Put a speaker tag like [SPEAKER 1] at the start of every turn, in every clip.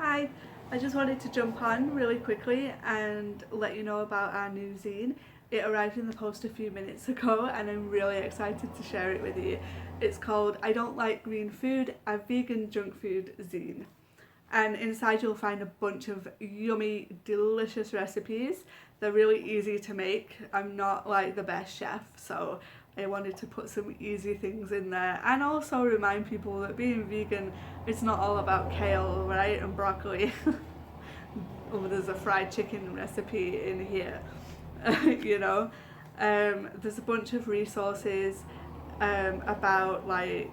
[SPEAKER 1] Hi, I just wanted to jump on really quickly and let you know about our new zine. It arrived in the post a few minutes ago and I'm really excited to share it with you. It's called I Don't Like Green Food, a vegan junk food zine. And inside you'll find a bunch of yummy, delicious recipes. They're really easy to make. I'm not like the best chef, so I wanted to put some easy things in there and also remind people that being vegan, it's not all about kale, right, and broccoli. Oh, there's a fried chicken recipe in here, you know. There's a bunch of resources about like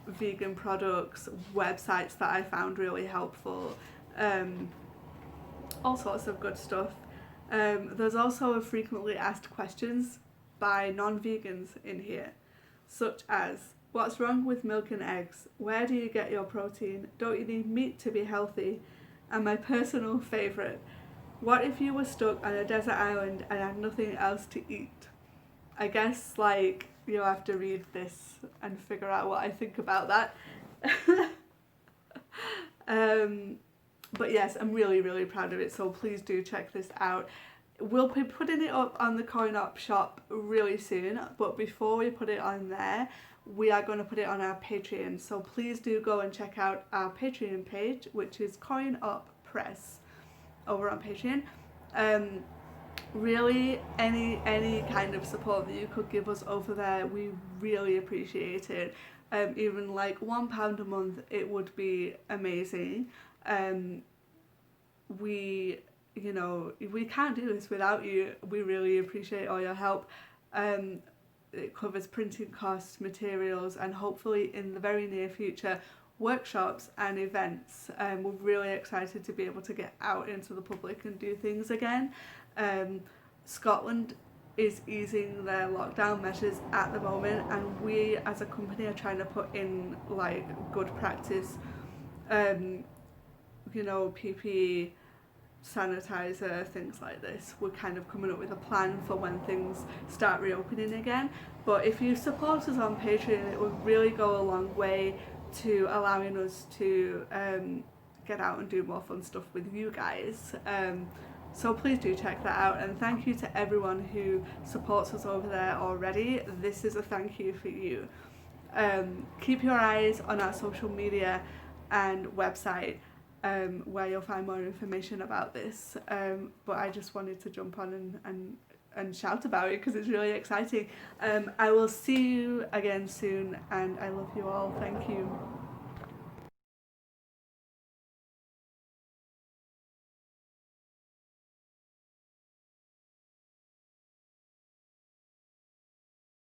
[SPEAKER 1] vegan products, websites that I found really helpful, um, all sorts of good stuff. There's also a frequently asked questions by non-vegans in here, such as what's wrong with milk and eggs? Where do you get your protein? Don't you need meat to be healthy? And my personal favourite, what if you were stuck on a desert island and had nothing else to eat? I guess like you'll have to read this and figure out what I think about that. But yes, I'm really proud of it, so please do check this out. We'll be putting it up on the CoinOp shop really soon, but before we put it on there, we are going to put it on our Patreon. So please do go and check out our Patreon page, which is coinoperatedpress over on Patreon. Really, any kind of support that you could give us over there, we really appreciate it. Even like £1 a month, it would be amazing. We can't do this without you. We really appreciate all your help. It covers printing costs, materials, and hopefully in the very near future workshops and events. We're really excited to be able to get out into the public and do things again. Scotland is easing their lockdown measures at the moment, and we as a company are trying to put in like good practice, PPE, sanitizer, things like this. We're kind of coming up with a plan for when things start reopening again. But if you support us on Patreon, it would really go a long way to allowing us to get out and do more fun stuff with you guys. So please do check that out, and thank you to everyone who supports us over there already. This is a thank you for you. Keep your eyes on our social media and website, where you'll find more information about this. But I just wanted to jump on and shout about it because it's really exciting. I will see you again soon, and I love you all. Thank you.